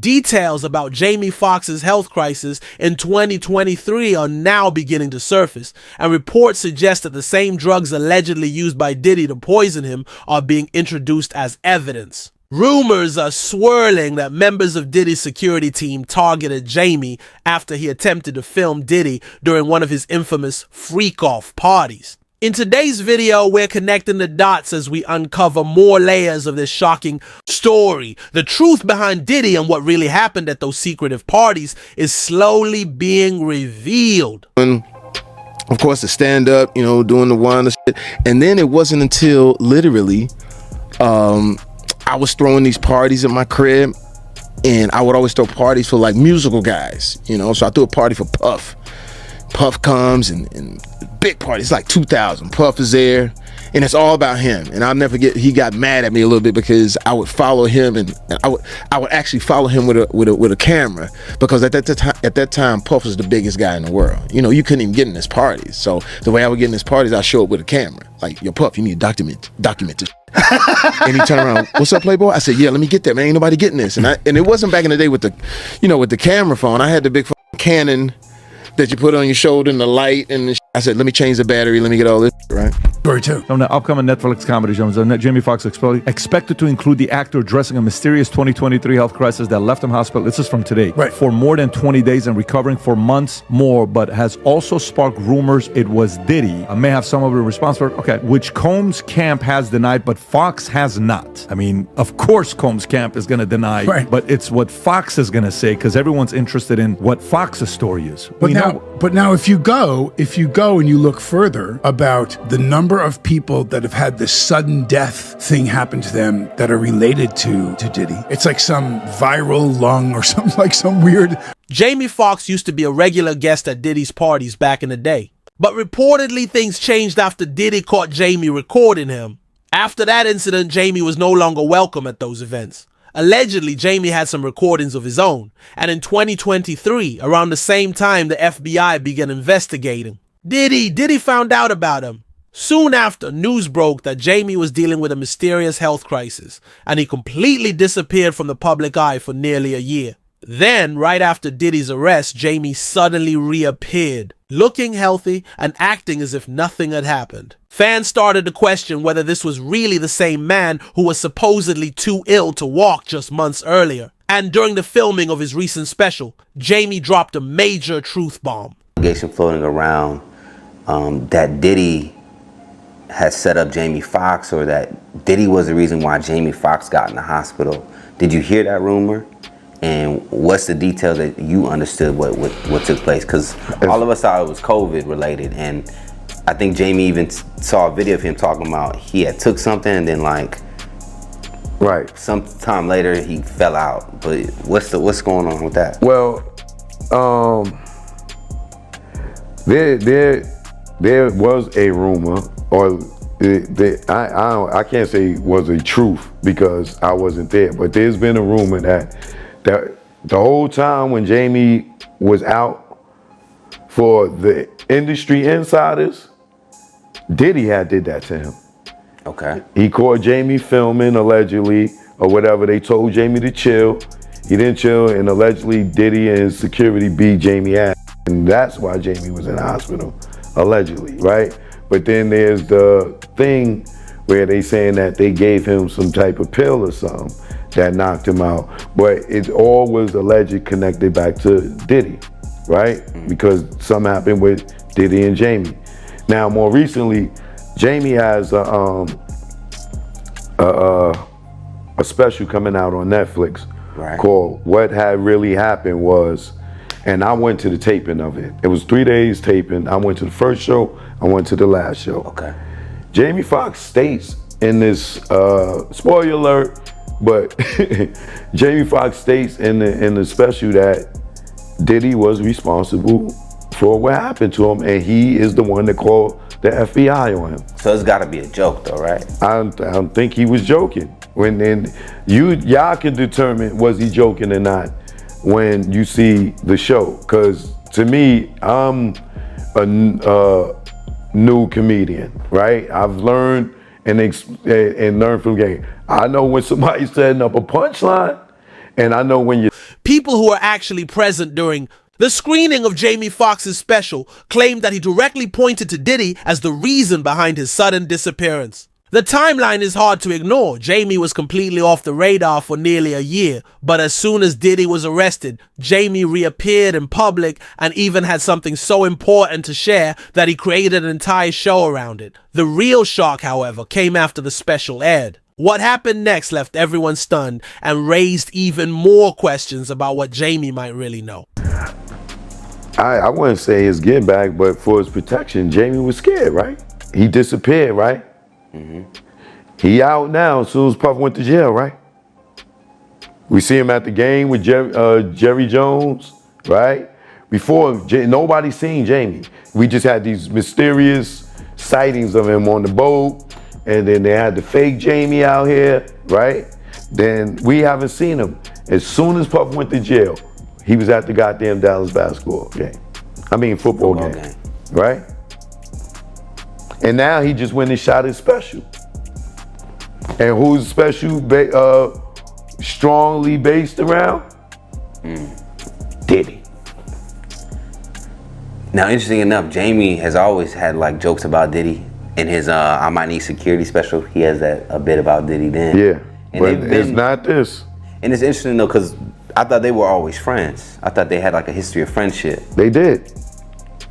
Details about Jamie Foxx's health crisis in 2023 are now beginning to surface, and reports suggest that the same drugs allegedly used by Diddy to poison him are being introduced as evidence. Rumors are swirling that members of Diddy's security team targeted Jamie after he attempted to film Diddy during one of his infamous freak-off parties. In today's video, we're connecting the dots as we uncover more layers of this shocking story. The truth behind Diddy and what really happened at those secretive parties is slowly being revealed. And of course, the stand-up, doing the wine and shit. And then it wasn't until literally I was throwing these parties at my crib, and I would always throw parties for like musical guys, so I threw a party for Puff. Puff comes and big party, it's like 2,000. Puff is there, and it's all about him. And I'll never forget, he got mad at me a little bit because I would follow him, and I would actually follow him with a camera, because at that time Puff was the biggest guy in the world. You couldn't even get in his parties. So the way I would get in his parties, I'd show up with a camera, like, yo, Puff, you need to document this. And he turned around, what's up, Playboy? I said, yeah, let me get that, man. Ain't nobody getting this. And it wasn't back in the day with the, with the camera phone. I had the big Canon that you put on your shoulder and the light, and I said, let me change the battery, let me get all this, right? Story 2. On the upcoming Netflix comedy show, Jamie Foxx expected to include the actor addressing a mysterious 2023 health crisis that left him hospital. This is from today. Right. For more than 20 days and recovering for months more, but has also sparked rumors it was Diddy. I may have some of the response for, which Combs' camp has denied, but Foxx has not. I mean, of course Combs' camp is going to deny, right, but it's what Foxx is going to say, because everyone's interested in what Foxx's story is. But now if you go and you look further about the number of people that have had this sudden death thing happen to them that are related to Diddy, it's like some viral lung or something, like some weird. Jamie Foxx used to be a regular guest at Diddy's parties back in the day, but reportedly things changed after Diddy caught Jamie recording him. After that incident, Jamie was no longer welcome at those events. Allegedly, Jamie had some recordings of his own, and in 2023, around the same time, the FBI began investigating. Diddy found out about him. Soon after, news broke that Jamie was dealing with a mysterious health crisis, and he completely disappeared from the public eye for nearly a year. Then, right after Diddy's arrest, Jamie suddenly reappeared, looking healthy and acting as if nothing had happened. Fans started to question whether this was really the same man who was supposedly too ill to walk just months earlier. And during the filming of his recent special, Jamie dropped a major truth bomb. Allegation floating around that Diddy has set up Jamie Foxx, or that Diddy was the reason why Jamie Foxx got in the hospital. Did you hear that rumor? And what's the detail that you understood what took place? Because all of us thought it was COVID related, and I think Jamie even saw a video of him talking about he had took something and then sometime later he fell out. But what's going on with that? Well, there was a rumor, or I can't say it was a truth because I wasn't there, but there's been a rumor that the whole time when Jamie was out, for the industry insiders, Diddy did that to him. Okay. He caught Jamie filming, allegedly, or whatever. They told Jamie to chill. He didn't chill, and allegedly Diddy and his security beat Jamie ass. And that's why Jamie was in the hospital, allegedly, right? But then there's the thing where they saying that they gave him some type of pill or something that knocked him out. But it all was alleged connected back to Diddy, right? Because something happened with Diddy and Jamie. Now, more recently, Jamie has a special coming out on Netflix called What Had Really Happened Was, and I went to the taping of it. It was 3 days taping. I went to the first show, I went to the last show. Okay. Jamie Foxx states in this, spoiler alert, but Jamie Foxx states in the special that Diddy was responsible for what happened to him, and he is the one that called the FBI on him. So it's got to be a joke, though, right? I don't think he was joking. When y'all can determine was he joking or not when you see the show. Because to me, I'm a new comedian, right? I've learned and learned from game. I know when somebody's setting up a punchline, and I know when you. People who were actually present during the screening of Jamie Foxx's special claimed that he directly pointed to Diddy as the reason behind his sudden disappearance. The timeline is hard to ignore. Jamie was completely off the radar for nearly a year, but as soon as Diddy was arrested, Jamie reappeared in public and even had something so important to share that he created an entire show around it. The real shock, however, came after the special aired. What happened next left everyone stunned and raised even more questions about what Jamie might really know. I wouldn't say his get back, but for his protection, Jamie was scared, right? He disappeared, right? He out now as soon as Puff went to jail, right? We see him at the game with Jerry Jones, right? Before, nobody seen Jamie. We just had these mysterious sightings of him on the boat, and then they had the fake Jamie out here, right? Then we haven't seen him. As soon as Puff went to jail, he was at the goddamn Dallas basketball game. I mean football game, right? And now he just went and shot his special. And who's special strongly based around? Diddy. Now, interesting enough, Jamie has always had like jokes about Diddy. In his I Might Need Security special, he has a bit about Diddy then. Yeah, and but it's not this. And it's interesting though, because I thought they were always friends. I thought they had like a history of friendship. They did.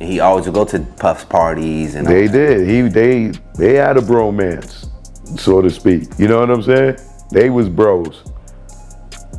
And he always would go to Puff's parties and they did. They had a bromance, so to speak. You know what I'm saying? They was bros.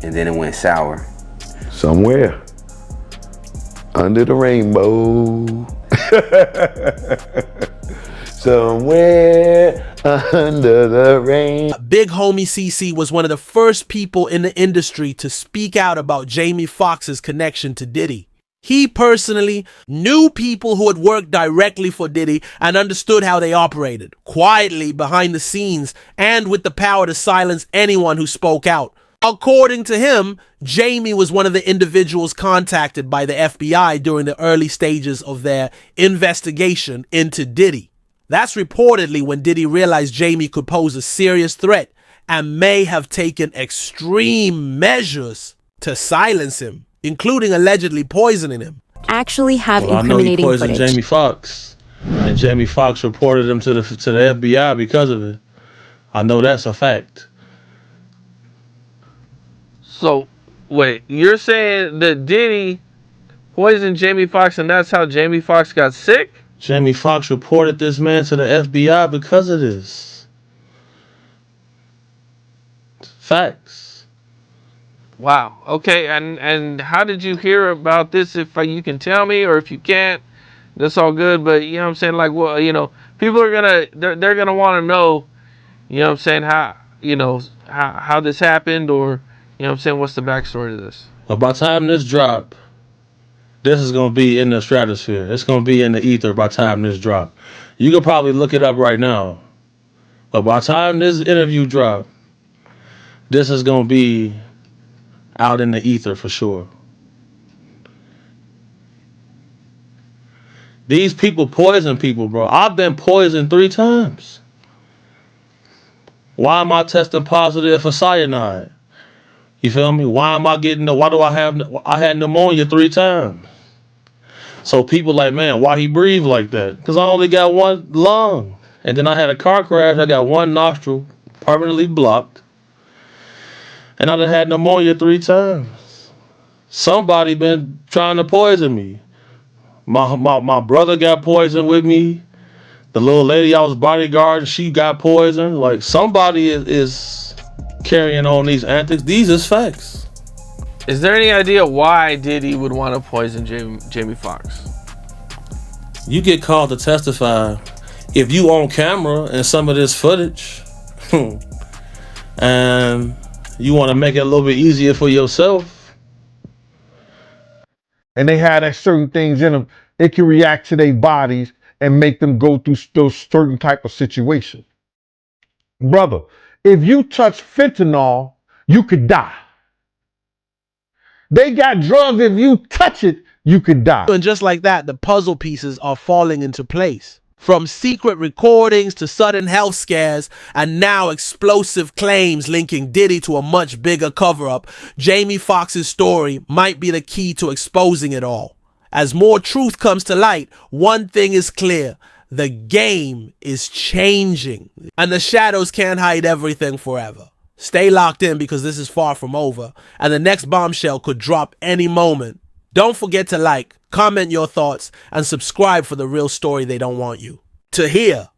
And then it went sour. Somewhere. Under the rainbow. Somewhere under the rain. Big homie CC was one of the first people in the industry to speak out about Jamie Foxx's connection to Diddy. He personally knew people who had worked directly for Diddy and understood how they operated, quietly behind the scenes and with the power to silence anyone who spoke out. According to him, Jamie was one of the individuals contacted by the FBI during the early stages of their investigation into Diddy. That's reportedly when Diddy realized Jamie could pose a serious threat and may have taken extreme measures to silence him, including allegedly poisoning him. Actually have I know he incriminating poisoned footage. Jamie Foxx, and Jamie Foxx reported him to the FBI because of it. I know that's a fact. So, wait, you're saying that Diddy poisoned Jamie Foxx and that's how Jamie Foxx got sick? Jamie Foxx reported this man to the FBI because of this. Facts. Wow. Okay, and how did you hear about this? If you can tell me, or if you can't, that's all good. But you know what I'm saying, like, well, you know, people are they're gonna want to know, you know what I'm saying, how this happened, or you know what I'm saying, what's the backstory to this? But by the time this drop, this is gonna be in the stratosphere. It's gonna be in the ether by the time this drop. You can probably look it up right now. But by the time this interview drop, this is gonna be out in the ether for sure. These people poison people, bro. I've been poisoned 3 times. Why am I testing positive for cyanide? You feel me? Why do I had pneumonia 3 times? So people like, man, why he breathe like that? Because I only got 1 lung. And then I had a car crash. I got 1 nostril permanently blocked. And I done had pneumonia 3 times. Somebody been trying to poison me. My brother got poisoned with me. The little lady I was bodyguarding, she got poisoned. Like, somebody is carrying on these antics. These is facts. Is there any idea why Diddy would want to poison Jamie Foxx? You get called to testify if you on camera and some of this footage and you want to make it a little bit easier for yourself. And they had that certain things in them, it can react to their bodies and make them go through those certain type of situations. Brother, if you touch fentanyl, you could die. They got drugs, if you touch it, you could die. And just like that, the puzzle pieces are falling into place. From secret recordings to sudden health scares and now explosive claims linking Diddy to a much bigger cover-up, Jamie Foxx's story might be the key to exposing it all. As more truth comes to light, one thing is clear. The game is changing, and the shadows can't hide everything forever. Stay locked in because this is far from over, and the next bombshell could drop any moment. Don't forget to like, comment your thoughts, and subscribe for the real story they don't want you to hear.